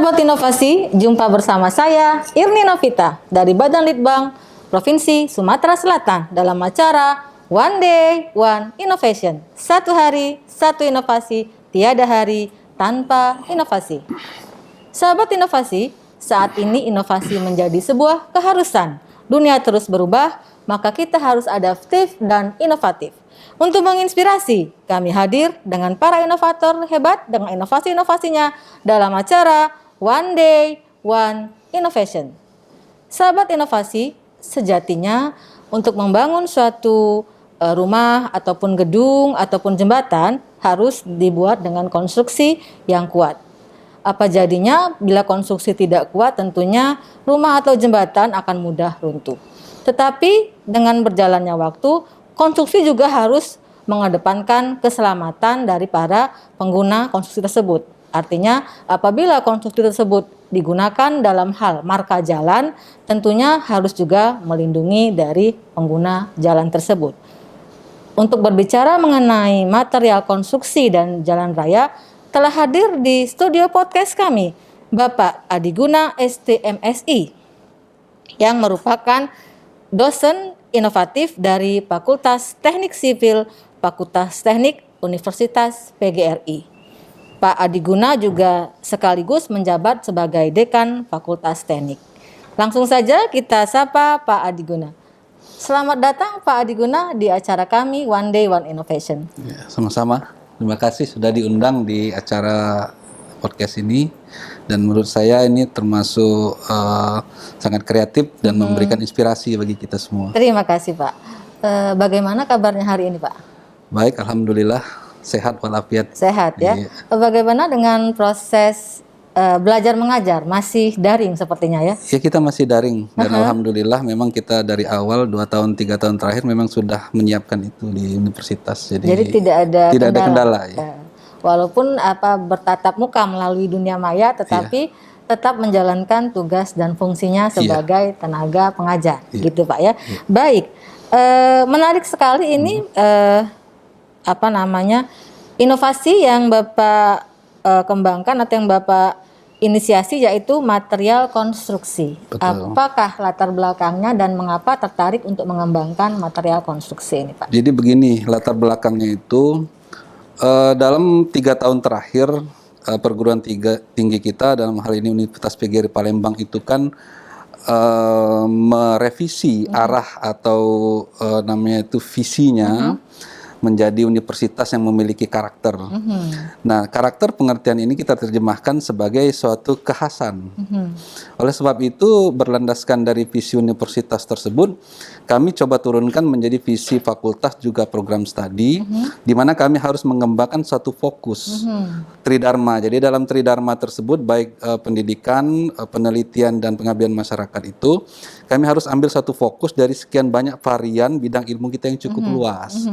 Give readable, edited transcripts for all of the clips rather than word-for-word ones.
Sahabat inovasi, jumpa bersama saya Irni Novita dari Badan Litbang Provinsi Sumatera Selatan dalam acara One Day, One Innovation. Satu hari, satu inovasi, tiada hari tanpa inovasi. Sahabat inovasi, saat ini inovasi menjadi sebuah keharusan. Dunia terus berubah, maka kita harus adaptif dan inovatif. Untuk menginspirasi, kami hadir dengan para inovator hebat dengan inovasi-inovasinya dalam acara One Day, One Innovation. Sahabat inovasi, sejatinya untuk membangun suatu rumah ataupun gedung ataupun jembatan harus dibuat dengan konstruksi yang kuat. Apa jadinya bila konstruksi tidak kuat, tentunya rumah atau jembatan akan mudah runtuh. Tetapi dengan berjalannya waktu, konstruksi juga harus mengedepankan keselamatan dari para pengguna konstruksi tersebut. Artinya apabila konstruksi tersebut digunakan dalam hal marka jalan, tentunya harus juga melindungi dari pengguna jalan tersebut. Untuk berbicara mengenai material konstruksi dan jalan raya, telah hadir di studio podcast kami Bapak Adiguna STMSI yang merupakan dosen inovatif dari Fakultas Teknik Sipil Fakultas Teknik Universitas PGRI. Pak Adiguna juga sekaligus menjabat sebagai Dekan Fakultas Teknik. Langsung saja kita sapa Pak Adiguna. Selamat datang Pak Adiguna di acara kami One Day One Innovation. Ya, sama-sama. Terima kasih sudah diundang di acara podcast ini. Dan menurut saya ini termasuk sangat kreatif dan memberikan inspirasi bagi kita semua. Terima kasih Pak. Bagaimana kabarnya hari ini Pak? Baik, alhamdulillah sehat walafiat. Sehat ya. Iya. Bagaimana dengan proses belajar mengajar? Masih daring sepertinya ya? Ya, kita masih daring dan alhamdulillah memang kita dari awal 2 tahun 3 tahun terakhir memang sudah menyiapkan itu di universitas. Jadi tidak ada kendala ya. Walaupun bertatap muka melalui dunia maya, tetapi tetap menjalankan tugas dan fungsinya sebagai tenaga pengajar, gitu Pak ya. Baik, menarik sekali ini inovasi yang Bapak kembangkan atau yang Bapak inisiasi, yaitu material konstruksi. Betul. Apakah latar belakangnya dan mengapa tertarik untuk mengembangkan material konstruksi ini Pak? Jadi begini, latar belakangnya itu dalam 3 tahun terakhir perguruan tinggi kita, dalam hal ini Universitas PGRI Palembang itu kan merevisi arah atau namanya itu visinya menjadi universitas yang memiliki karakter. Nah, karakter pengertian ini kita terjemahkan sebagai suatu kekhasan. Oleh sebab itu, berlandaskan dari visi universitas tersebut, kami coba turunkan menjadi visi fakultas juga program studi, di mana kami harus mengembangkan suatu fokus tridharma. Jadi dalam tridharma tersebut, baik pendidikan, penelitian, dan pengabdian masyarakat itu, kami harus ambil satu fokus dari sekian banyak varian bidang ilmu kita yang cukup luas.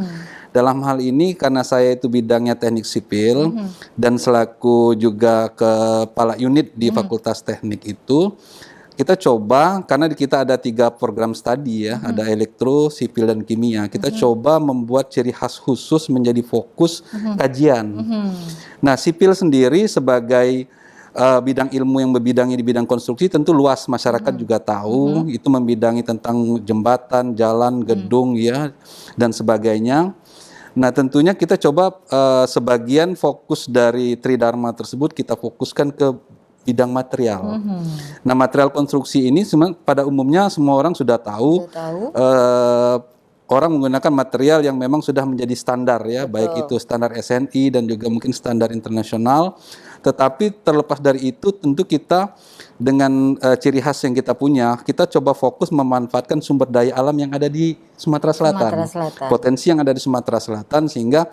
Dalam hal ini karena saya itu bidangnya teknik sipil dan selaku juga kepala unit di Fakultas Teknik itu, kita coba, karena kita ada 3 program studi ya, ada elektro, sipil, dan kimia. Kita coba membuat ciri khas khusus menjadi fokus kajian. Nah, sipil sendiri sebagai bidang ilmu yang berbidangi di bidang konstruksi tentu luas, masyarakat juga tahu, itu membidangi tentang jembatan, jalan, gedung ya, dan sebagainya. Nah, tentunya kita coba sebagian fokus dari tridharma tersebut kita fokuskan ke bidang material. Nah, material konstruksi ini pada umumnya semua orang sudah tahu. Orang menggunakan material yang memang sudah menjadi standar ya, baik itu standar SNI dan juga mungkin standar internasional. Tetapi terlepas dari itu, tentu kita dengan ciri khas yang kita punya, kita coba fokus memanfaatkan sumber daya alam yang ada di Sumatera Selatan. Potensi yang ada di Sumatera Selatan, sehingga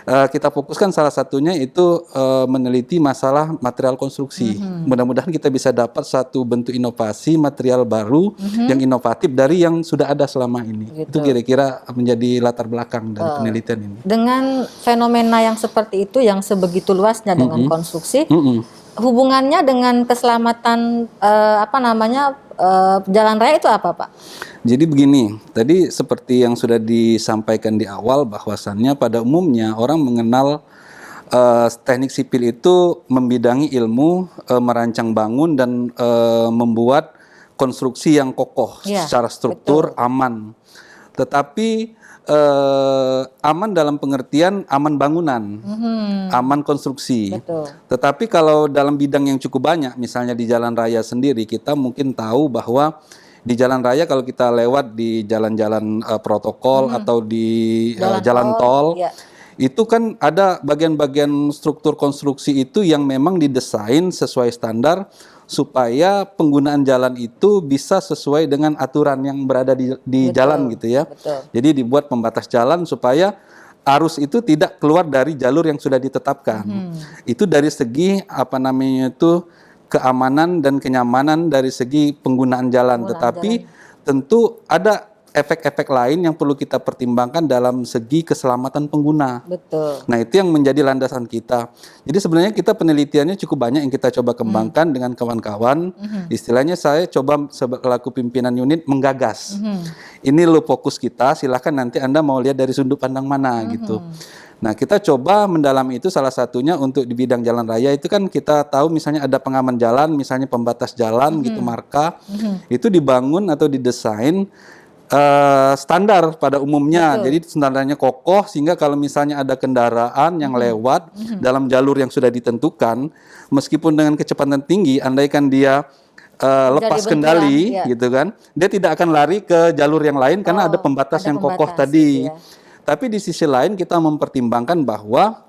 kita fokuskan salah satunya itu meneliti masalah material konstruksi. Mudah-mudahan kita bisa dapat satu bentuk inovasi material baru yang inovatif dari yang sudah ada selama ini. Itu kira-kira menjadi latar belakang dari penelitian ini. Dengan fenomena yang seperti itu, yang sebegitu luasnya dengan konstruksi, hubungannya dengan keselamatan jalan raya itu apa Pak? Jadi begini, tadi seperti yang sudah disampaikan di awal bahwasannya pada umumnya orang mengenal teknik sipil itu membidangi ilmu merancang bangun dan membuat konstruksi yang kokoh Ya, secara struktur, aman. Tetapi aman dalam pengertian aman bangunan, aman konstruksi. Betul. Tetapi kalau dalam bidang yang cukup banyak, misalnya di jalan raya sendiri, kita mungkin tahu bahwa di jalan raya kalau kita lewat di jalan-jalan protokol atau di jalan tol, ya. itu kan ada bagian-bagian struktur konstruksi itu yang memang didesain sesuai standar supaya penggunaan jalan itu bisa sesuai dengan aturan yang berada di jalan gitu ya. Betul. Jadi dibuat pembatas jalan supaya arus itu tidak keluar dari jalur yang sudah ditetapkan. Itu dari segi apa namanya itu keamanan dan kenyamanan dari segi penggunaan jalan. Tetapi tentu ada efek-efek lain yang perlu kita pertimbangkan dalam segi keselamatan pengguna. Betul. Nah, itu yang menjadi landasan kita. Jadi sebenarnya kita penelitiannya cukup banyak yang kita coba kembangkan dengan kawan-kawan. Istilahnya saya coba selaku pimpinan unit menggagas. Ini lo fokus kita, silahkan nanti Anda mau lihat dari sudut pandang mana gitu. Nah, kita coba mendalami itu, salah satunya untuk di bidang jalan raya itu kan kita tahu misalnya ada pengaman jalan, misalnya pembatas jalan gitu, marka. Itu dibangun atau didesain standar pada umumnya. Jadi standarnya kokoh sehingga kalau misalnya ada kendaraan yang lewat dalam jalur yang sudah ditentukan, meskipun dengan kecepatan tinggi, andaikan dia lepas kendali gitu kan, dia tidak akan lari ke jalur yang lain karena ada pembatas yang kokoh tadi. Tapi di sisi lain kita mempertimbangkan bahwa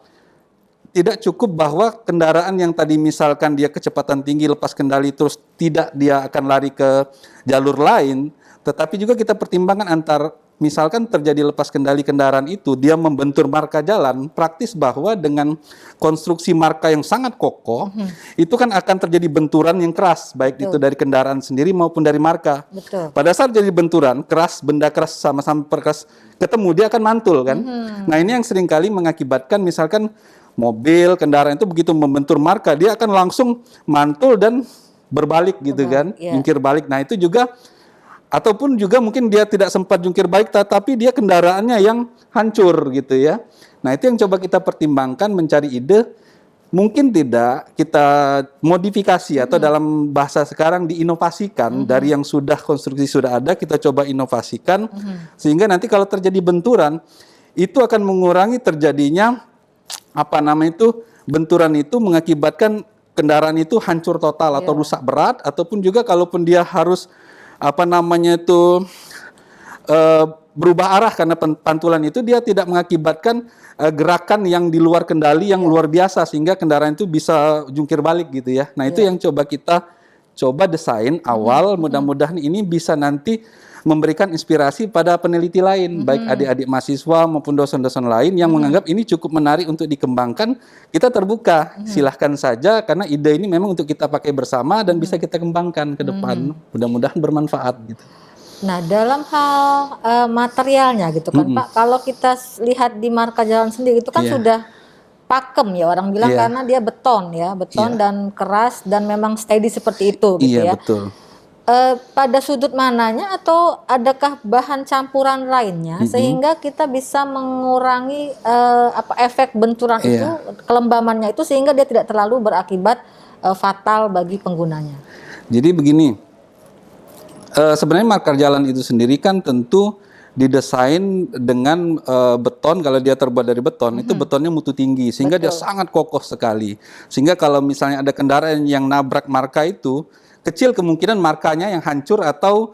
tidak cukup bahwa kendaraan yang tadi misalkan dia kecepatan tinggi lepas kendali terus tidak dia akan lari ke jalur lain, tetapi juga kita pertimbangkan antar misalkan terjadi lepas kendali kendaraan itu, dia membentur marka jalan, praktis bahwa dengan konstruksi marka yang sangat kokoh, itu kan akan terjadi benturan yang keras, baik itu dari kendaraan sendiri maupun dari marka. Pada saat jadi benturan, keras, benda keras sama-sama perkeras ketemu, dia akan mantul kan. Nah ini yang seringkali mengakibatkan misalkan mobil, kendaraan itu begitu membentur marka, dia akan langsung mantul dan berbalik gitu kan, jungkir balik. Nah itu juga ataupun juga mungkin dia tidak sempat jungkir balik, tapi dia kendaraannya yang hancur gitu ya. Nah itu yang coba kita pertimbangkan, mencari ide, mungkin tidak kita modifikasi atau dalam bahasa sekarang diinovasikan dari yang sudah konstruksi sudah ada, kita coba inovasikan sehingga nanti kalau terjadi benturan itu akan mengurangi terjadinya apa namanya itu benturan itu mengakibatkan kendaraan itu hancur total atau rusak berat, ataupun juga kalaupun dia harus apa namanya itu berubah arah karena pantulan itu, dia tidak mengakibatkan gerakan yang di luar kendali yang luar biasa sehingga kendaraan itu bisa jungkir balik gitu ya. Nah itu yang coba kita desain awal, mudah-mudahan ini bisa nanti memberikan inspirasi pada peneliti lain, baik adik-adik mahasiswa maupun dosen-dosen lain yang menganggap ini cukup menarik untuk dikembangkan. Kita terbuka, silahkan saja karena ide ini memang untuk kita pakai bersama dan bisa kita kembangkan ke depan. Mudah-mudahan bermanfaat gitu. Nah, dalam hal materialnya gitu kan Pak, kalau kita lihat di marka jalan sendiri itu kan sudah pakem ya orang bilang karena dia beton ya, dan keras dan memang steady seperti itu gitu ya. Betul. Pada sudut mananya atau adakah bahan campuran lainnya sehingga kita bisa mengurangi efek benturan itu, kelembamannya itu sehingga dia tidak terlalu berakibat fatal bagi penggunanya. Jadi begini, sebenarnya marka jalan itu sendiri kan tentu didesain dengan beton. Kalau dia terbuat dari beton, itu betonnya mutu tinggi sehingga dia sangat kokoh sekali. Sehingga kalau misalnya ada kendaraan yang nabrak marka itu, kecil kemungkinan markanya yang hancur atau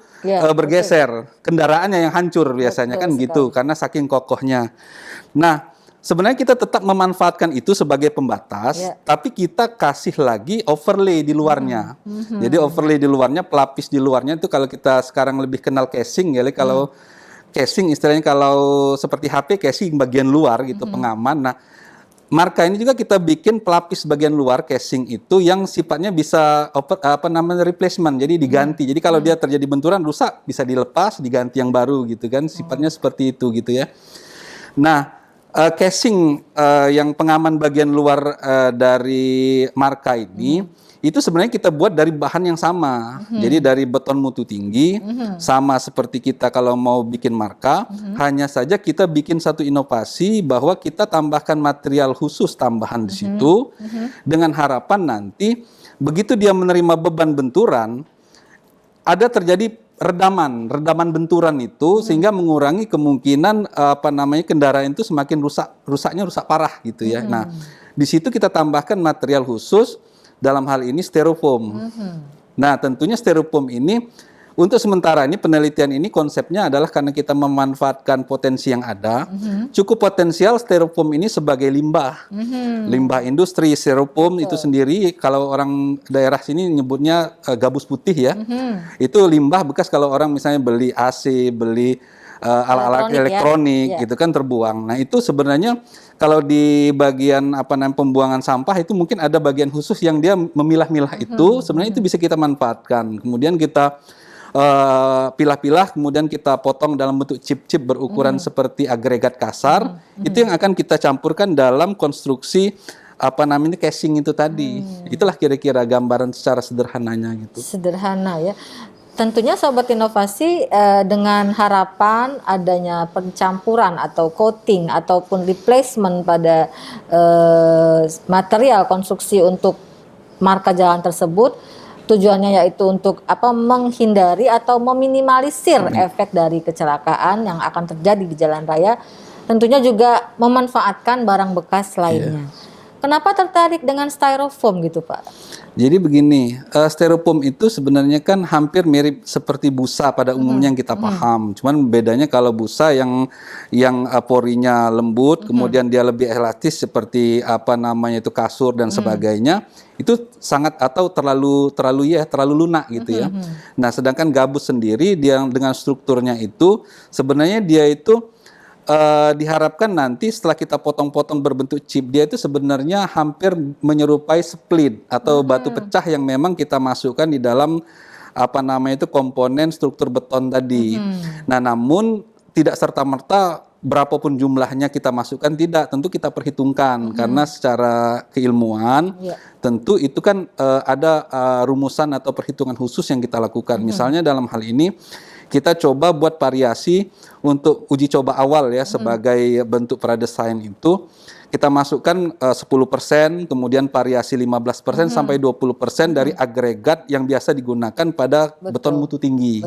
bergeser. Kendaraannya yang hancur biasanya kan gitu karena saking kokohnya. Nah, sebenarnya kita tetap memanfaatkan itu sebagai pembatas, tapi kita kasih lagi overlay di luarnya. Jadi overlay di luarnya, pelapis di luarnya itu kalau kita sekarang lebih kenal casing ya, kalau casing istilahnya kalau seperti HP casing bagian luar gitu, pengaman. Nah, marka ini juga kita bikin pelapis bagian luar casing itu yang sifatnya bisa replacement, jadi diganti. Jadi kalau dia terjadi benturan rusak bisa dilepas, diganti yang baru gitu kan. Sifatnya seperti itu gitu ya. Nah, casing yang pengaman bagian luar dari marka ini itu sebenarnya kita buat dari bahan yang sama. Jadi dari beton mutu tinggi, sama seperti kita kalau mau bikin marka, hanya saja kita bikin satu inovasi bahwa kita tambahkan material khusus tambahan di situ dengan harapan nanti begitu dia menerima beban benturan ada terjadi redaman benturan itu sehingga mengurangi kemungkinan kendaraan itu semakin rusaknya rusak parah gitu ya. Nah, di situ kita tambahkan material khusus dalam hal ini styrofoam. Nah, tentunya styrofoam ini untuk sementara ini penelitian ini konsepnya adalah karena kita memanfaatkan potensi yang ada, cukup potensial styrofoam ini sebagai limbah. Limbah industri styrofoam itu sendiri kalau orang daerah sini nyebutnya gabus putih ya. Itu limbah bekas kalau orang misalnya beli AC, beli alat-alat elektronik gitu kan terbuang. Nah, itu sebenarnya kalau di bagian pembuangan sampah itu mungkin ada bagian khusus yang dia memilah-milah itu, sebenarnya itu bisa kita manfaatkan. Kemudian kita pilah-pilah, kemudian kita potong dalam bentuk chip-chip berukuran seperti agregat kasar. Itu yang akan kita campurkan dalam konstruksi casing itu tadi. Itulah kira-kira gambaran secara sederhananya gitu. Sederhana ya. Tentunya Sobat Inovasi dengan harapan adanya pencampuran atau coating ataupun replacement pada material konstruksi untuk marka jalan tersebut, tujuannya yaitu untuk menghindari atau meminimalisir efek dari kecelakaan yang akan terjadi di jalan raya, tentunya juga memanfaatkan barang bekas lainnya. Kenapa tertarik dengan styrofoam gitu Pak? Jadi begini, styrofoam itu sebenarnya kan hampir mirip seperti busa pada umumnya yang kita paham. Cuman bedanya kalau busa yang porinya lembut, kemudian dia lebih elastis seperti itu kasur dan sebagainya, itu sangat atau terlalu lunak gitu ya. Nah, sedangkan gabus sendiri dia dengan strukturnya itu sebenarnya dia itu diharapkan nanti setelah kita potong-potong berbentuk chip, dia itu sebenarnya hampir menyerupai split atau batu pecah yang memang kita masukkan di dalam komponen struktur beton tadi. Nah, namun tidak serta-merta berapapun jumlahnya kita masukkan, tidak, tentu kita perhitungkan karena secara keilmuan tentu itu kan ada rumusan atau perhitungan khusus yang kita lakukan. Misalnya dalam hal ini kita coba buat variasi untuk uji coba awal ya sebagai bentuk pradesain itu kita masukkan 10%, kemudian variasi 15% sampai 20% dari agregat yang biasa digunakan pada beton mutu tinggi.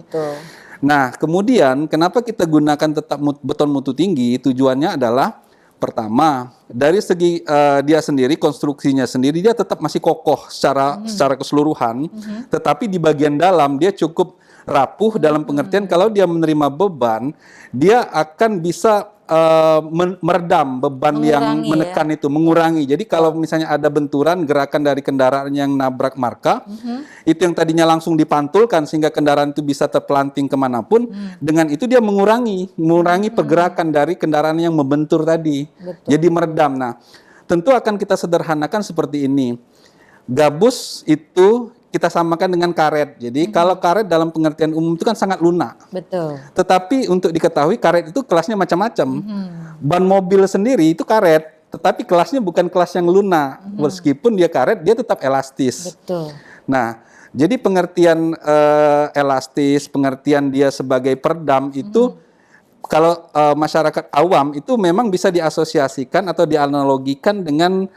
Nah, kemudian kenapa kita gunakan tetap beton mutu tinggi? Tujuannya adalah pertama, dari segi dia sendiri, konstruksinya sendiri dia tetap masih kokoh secara keseluruhan, tetapi di bagian dalam dia cukup rapuh dalam pengertian kalau dia menerima beban, dia akan bisa meredam beban yang menekan itu, mengurangi. Jadi kalau misalnya ada benturan, gerakan dari kendaraan yang nabrak marka, itu yang tadinya langsung dipantulkan sehingga kendaraan itu bisa terpelanting kemanapun, dengan itu dia mengurangi pergerakan dari kendaraan yang membentur tadi. Jadi meredam. Nah, tentu akan kita sederhanakan seperti ini. Gabus itu kita samakan dengan karet. Jadi kalau karet dalam pengertian umum itu kan sangat lunak. Betul. Tetapi untuk diketahui karet itu kelasnya macam-macam. Ban mobil sendiri itu karet, tetapi kelasnya bukan kelas yang lunak. Meskipun dia karet, dia tetap elastis. Betul. Nah, jadi pengertian elastis, pengertian dia sebagai peredam itu kalau masyarakat awam itu memang bisa diasosiasikan atau dianalogikan dengan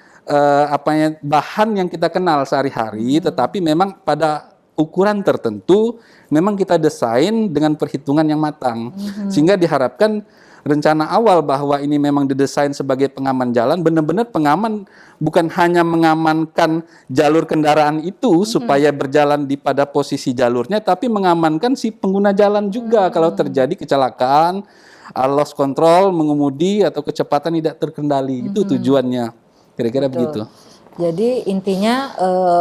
bahan yang kita kenal sehari-hari, tetapi memang pada ukuran tertentu memang kita desain dengan perhitungan yang matang, sehingga diharapkan rencana awal bahwa ini memang didesain sebagai pengaman jalan, benar-benar pengaman bukan hanya mengamankan jalur kendaraan itu supaya berjalan pada posisi jalurnya, tapi mengamankan si pengguna jalan juga kalau terjadi kecelakaan, loss control, mengemudi atau kecepatan tidak terkendali. Itu tujuannya. Kira-kira begitu. Jadi intinya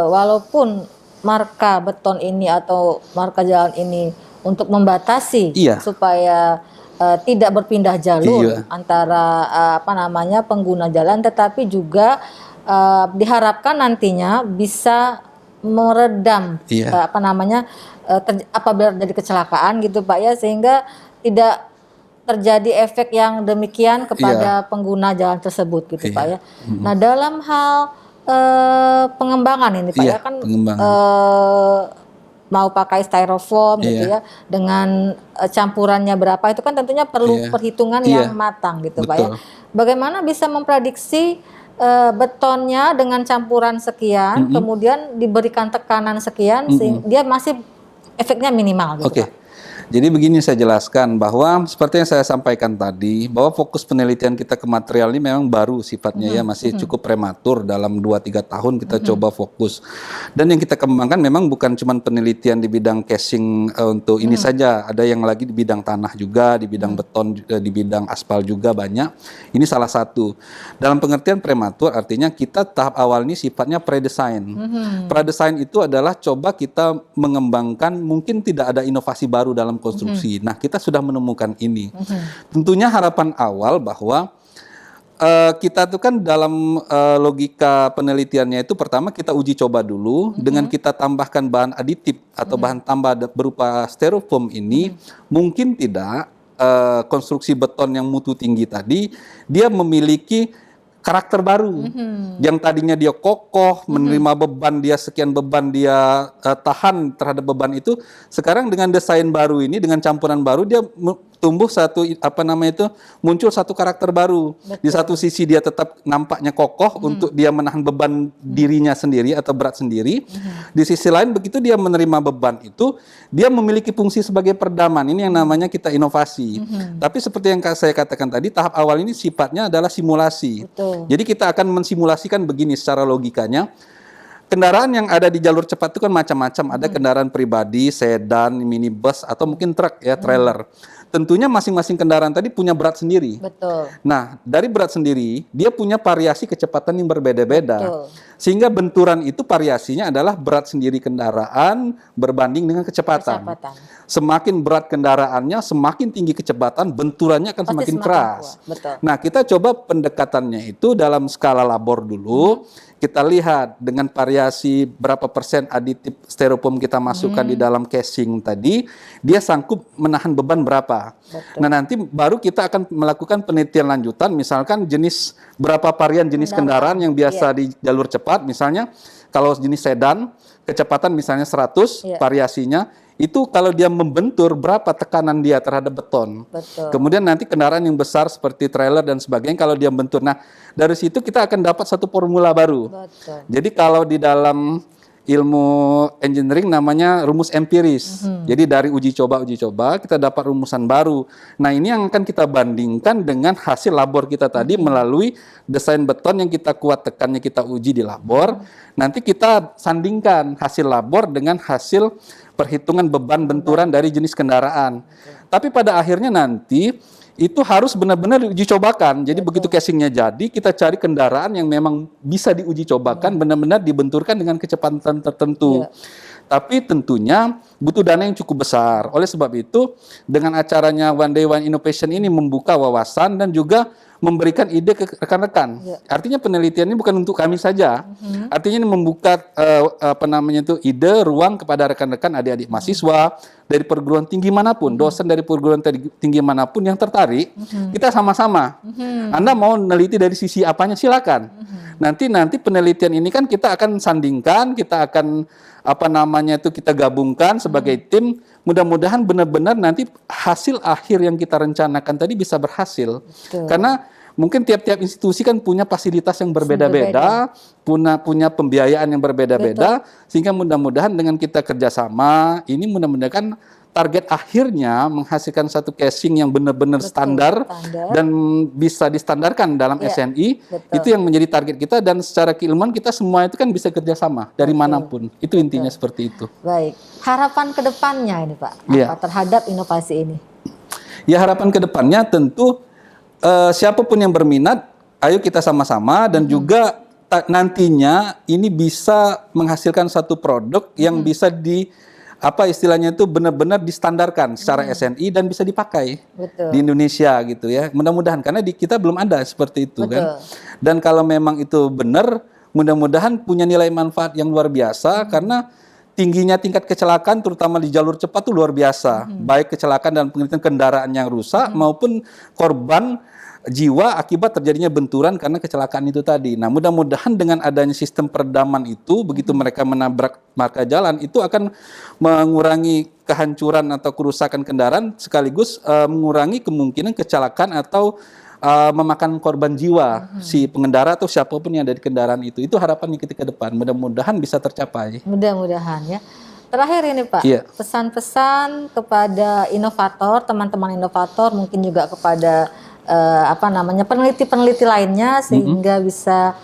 walaupun marka beton ini atau marka jalan ini untuk membatasi supaya tidak berpindah jalur antara pengguna jalan, tetapi juga diharapkan nantinya bisa meredam apabila terjadi kecelakaan gitu Pak ya, sehingga tidak terjadi efek yang demikian kepada pengguna jalan tersebut gitu Pak ya. Nah dalam hal pengembangan ini Pak ya kan mau pakai styrofoam gitu ya dengan campurannya berapa itu kan tentunya perlu perhitungan yang matang gitu Pak ya. Bagaimana bisa memprediksi betonnya dengan campuran sekian kemudian diberikan tekanan sekian sehingga dia masih efeknya minimal gitu Pak. Jadi begini saya jelaskan bahwa seperti yang saya sampaikan tadi bahwa fokus penelitian kita ke material ini memang baru sifatnya ya masih cukup prematur dalam 2-3 tahun kita coba fokus. Dan yang kita kembangkan memang bukan cuma penelitian di bidang casing untuk ini saja, ada yang lagi di bidang tanah juga, di bidang beton, di bidang aspal juga banyak. Ini salah satu. Dalam pengertian prematur artinya kita tahap awal ini sifatnya pre-design. Pre-design itu adalah coba kita mengembangkan mungkin tidak ada inovasi baru dalam konstruksi. Nah, kita sudah menemukan ini. Tentunya harapan awal bahwa kita tuh kan dalam logika penelitiannya itu pertama kita uji coba dulu dengan kita tambahkan bahan aditif atau bahan tambah berupa styrofoam ini mungkin tidak konstruksi beton yang mutu tinggi tadi dia memiliki karakter baru yang tadinya dia kokoh menerima beban dia sekian beban dia tahan terhadap beban itu sekarang dengan desain baru ini dengan campuran baru dia tumbuh satu muncul satu karakter baru. Di satu sisi dia tetap nampaknya kokoh untuk dia menahan beban dirinya sendiri atau berat sendiri. Di sisi lain begitu dia menerima beban itu dia memiliki fungsi sebagai peredaman. Ini yang namanya kita inovasi. Tapi seperti yang saya katakan tadi tahap awal ini sifatnya adalah simulasi. Jadi kita akan mensimulasikan begini secara logikanya. Kendaraan yang ada di jalur cepat itu kan macam-macam. Ada kendaraan pribadi, sedan, minibus, atau mungkin truk ya, trailer. Tentunya masing-masing kendaraan tadi punya berat sendiri. Nah, dari berat sendiri, dia punya variasi kecepatan yang berbeda-beda. Sehingga benturan itu variasinya adalah berat sendiri kendaraan berbanding dengan kecepatan. Semakin berat kendaraannya, semakin tinggi kecepatan, benturannya akan semakin keras. Nah, kita coba pendekatannya itu dalam skala labor dulu. Kita lihat dengan variasi berapa persen aditif styrofoam kita masukkan di dalam casing tadi, dia sanggup menahan beban berapa. Nah nanti baru kita akan melakukan penelitian lanjutan, misalkan jenis berapa varian jenis kendaraan yang biasa di jalur cepat, misalnya kalau jenis sedan, kecepatan misalnya 100, variasinya, itu kalau dia membentur berapa tekanan dia terhadap beton. Kemudian nanti kendaraan yang besar seperti trailer dan sebagainya kalau dia membentur. Nah, dari situ kita akan dapat satu formula baru. Jadi kalau di dalam ilmu engineering namanya rumus empiris. Jadi dari uji coba kita dapat rumusan baru. Nah, ini yang akan kita bandingkan dengan hasil labor kita tadi melalui desain beton yang kita kuat tekannya kita uji di labor. Nanti kita sandingkan hasil labor dengan hasil perhitungan beban benturan dari jenis kendaraan. Tapi pada akhirnya nanti itu harus benar-benar diuji cobakan. Jadi begitu casingnya jadi, kita cari kendaraan yang memang bisa diuji cobakan, benar-benar dibenturkan dengan kecepatan tertentu. Tapi tentunya butuh dana yang cukup besar. Oleh sebab itu, dengan acaranya One Day One Innovation ini membuka wawasan dan juga memberikan ide ke rekan-rekan. Artinya penelitian ini bukan untuk kami saja. Artinya ini membuka ide ruang kepada rekan-rekan adik-adik mahasiswa dari perguruan tinggi manapun, dosen dari perguruan tinggi manapun yang tertarik, kita sama-sama. Anda mau meneliti dari sisi apanya silakan. Nanti penelitian ini kan kita akan sandingkan, kita akan kita gabungkan sebagai tim. Mudah-mudahan benar-benar nanti hasil akhir yang kita rencanakan tadi bisa berhasil. Karena mungkin tiap-tiap institusi kan punya fasilitas yang berbeda-beda, punya pembiayaan yang berbeda-beda, sehingga mudah-mudahan dengan kita kerjasama, ini mudah-mudahan target akhirnya menghasilkan satu casing yang benar-benar standar dan bisa distandarkan dalam SNI. Itu yang menjadi target kita, dan secara keilmuan kita semua itu kan bisa kerjasama dari manapun. Itu intinya seperti itu. Baik, harapan kedepannya ini Pak, apa terhadap inovasi ini? Ya, harapan kedepannya tentu siapapun yang berminat, ayo kita sama-sama, dan juga nantinya ini bisa menghasilkan satu produk yang bisa istilahnya itu benar-benar distandarkan secara SNI dan bisa dipakai di Indonesia gitu ya. Mudah-mudahan karena di kita belum ada seperti itu kan. Dan kalau memang itu benar, mudah-mudahan punya nilai manfaat yang luar biasa karena tingginya tingkat kecelakaan terutama di jalur cepat itu luar biasa. Baik kecelakaan dan penelitian kendaraan yang rusak maupun korban jiwa akibat terjadinya benturan karena kecelakaan itu tadi. Nah, mudah-mudahan dengan adanya sistem peredaman itu, begitu mereka menabrak marka jalan, itu akan mengurangi kehancuran atau kerusakan kendaraan, sekaligus mengurangi kemungkinan kecelakaan atau memakan korban jiwa si pengendara atau siapapun yang ada di kendaraan itu. Itu harapannya kita ke depan. Mudah-mudahan bisa tercapai. Mudah-mudahan ya. Terakhir ini Pak, Iya. pesan-pesan kepada inovator, teman-teman inovator, mungkin juga kepada peneliti-peneliti lainnya sehingga bisa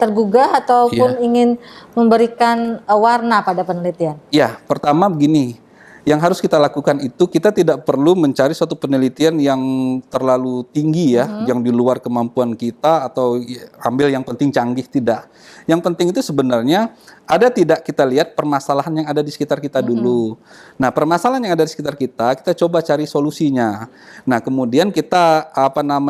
tergugah ataupun ingin memberikan warna pada penelitian. Ya, pertama begini. Yang harus kita lakukan itu kita tidak perlu mencari suatu penelitian yang terlalu tinggi ya, yang di luar kemampuan kita atau ambil yang penting canggih, tidak. Yang penting itu sebenarnya ada tidak kita lihat permasalahan yang ada di sekitar kita dulu. Nah, permasalahan yang ada di sekitar kita coba cari solusinya. Nah, kemudian kita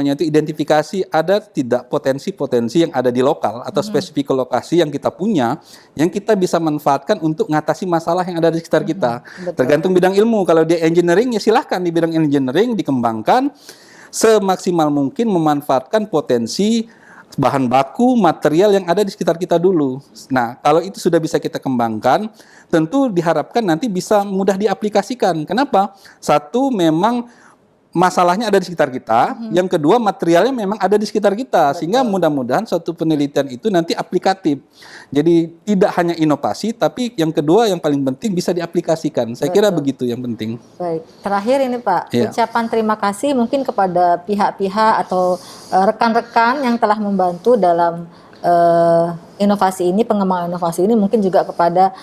itu identifikasi ada tidak potensi-potensi yang ada di lokal atau spesifik lokasi yang kita punya yang kita bisa manfaatkan untuk mengatasi masalah yang ada di sekitar kita. Tergantung bidang ilmu. Kalau di engineering ya silahkan di bidang engineering dikembangkan semaksimal mungkin memanfaatkan potensi bahan baku, material yang ada di sekitar kita dulu. Nah, kalau itu sudah bisa kita kembangkan, tentu diharapkan nanti bisa mudah diaplikasikan. Kenapa? Satu, memang masalahnya ada di sekitar kita. Yang kedua, materialnya memang ada di sekitar kita. Sehingga mudah-mudahan suatu penelitian itu nanti aplikatif. Jadi tidak hanya inovasi, tapi yang kedua yang paling penting bisa diaplikasikan. Saya kira begitu yang penting. Baik, terakhir ini Pak, ucapan terima kasih mungkin kepada pihak-pihak atau rekan-rekan yang telah membantu dalam inovasi ini, pengembangan inovasi ini, mungkin juga kepada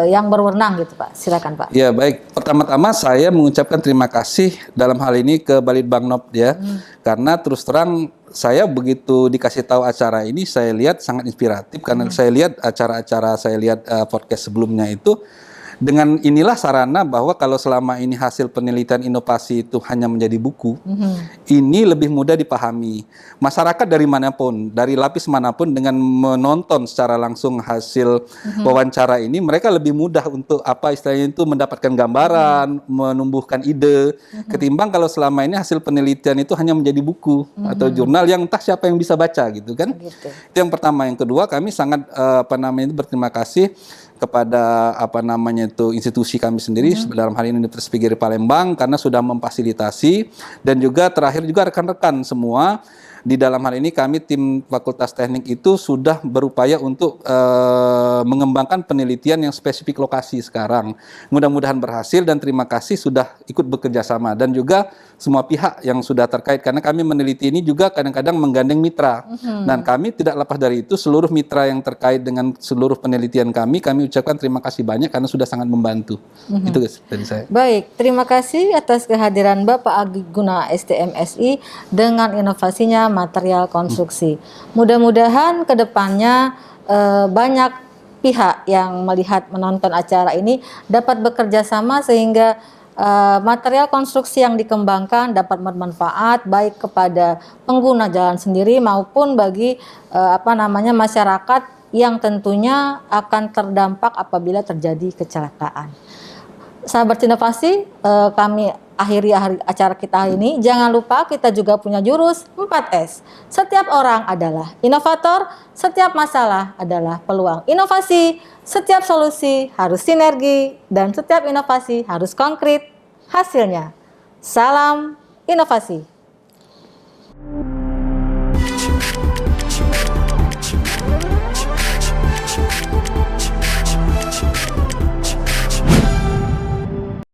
yang berwenang gitu Pak. Silakan Pak. Ya, baik. Pertama-tama saya mengucapkan terima kasih dalam hal ini ke Balitbangknop ya. Karena terus terang saya begitu dikasih tahu acara ini saya lihat sangat inspiratif karena saya lihat acara-acara, saya lihat podcast sebelumnya itu dengan inilah sarana bahwa kalau selama ini hasil penelitian inovasi itu hanya menjadi buku, ini lebih mudah dipahami. Masyarakat dari manapun, dari lapis manapun dengan menonton secara langsung hasil wawancara ini, mereka lebih mudah untuk istilahnya itu mendapatkan gambaran, menumbuhkan ide, ketimbang kalau selama ini hasil penelitian itu hanya menjadi buku atau jurnal yang entah siapa yang bisa baca gitu kan. Itu yang pertama. Yang kedua, kami sangat berterima kasih kepada institusi kami sendiri dalam hal ini Universitas PGRI Palembang karena sudah memfasilitasi, dan juga terakhir juga rekan-rekan semua di dalam hal ini kami tim Fakultas Teknik itu sudah berupaya untuk mengembangkan penelitian yang spesifik lokasi sekarang. Mudah-mudahan berhasil dan terima kasih sudah ikut bekerja sama, dan juga semua pihak yang sudah terkait karena kami meneliti ini juga kadang-kadang menggandeng mitra. Dan kami tidak lepas dari itu, seluruh mitra yang terkait dengan seluruh penelitian kami ucapkan terima kasih banyak karena sudah sangat membantu. Itu guys dari saya. Baik, terima kasih atas kehadiran Bapak Agi Guna STMSI dengan inovasinya material konstruksi. Mudah-mudahan ke depannya banyak pihak yang menonton acara ini dapat bekerja sama sehingga material konstruksi yang dikembangkan dapat bermanfaat baik kepada pengguna jalan sendiri maupun bagi masyarakat yang tentunya akan terdampak apabila terjadi kecelakaan. Sahabat inovasi, kami akhiri acara kita hari ini. Jangan lupa kita juga punya jurus 4S. Setiap orang adalah inovator, setiap masalah adalah peluang inovasi, setiap solusi harus sinergi, dan setiap inovasi harus konkret hasilnya. Salam inovasi.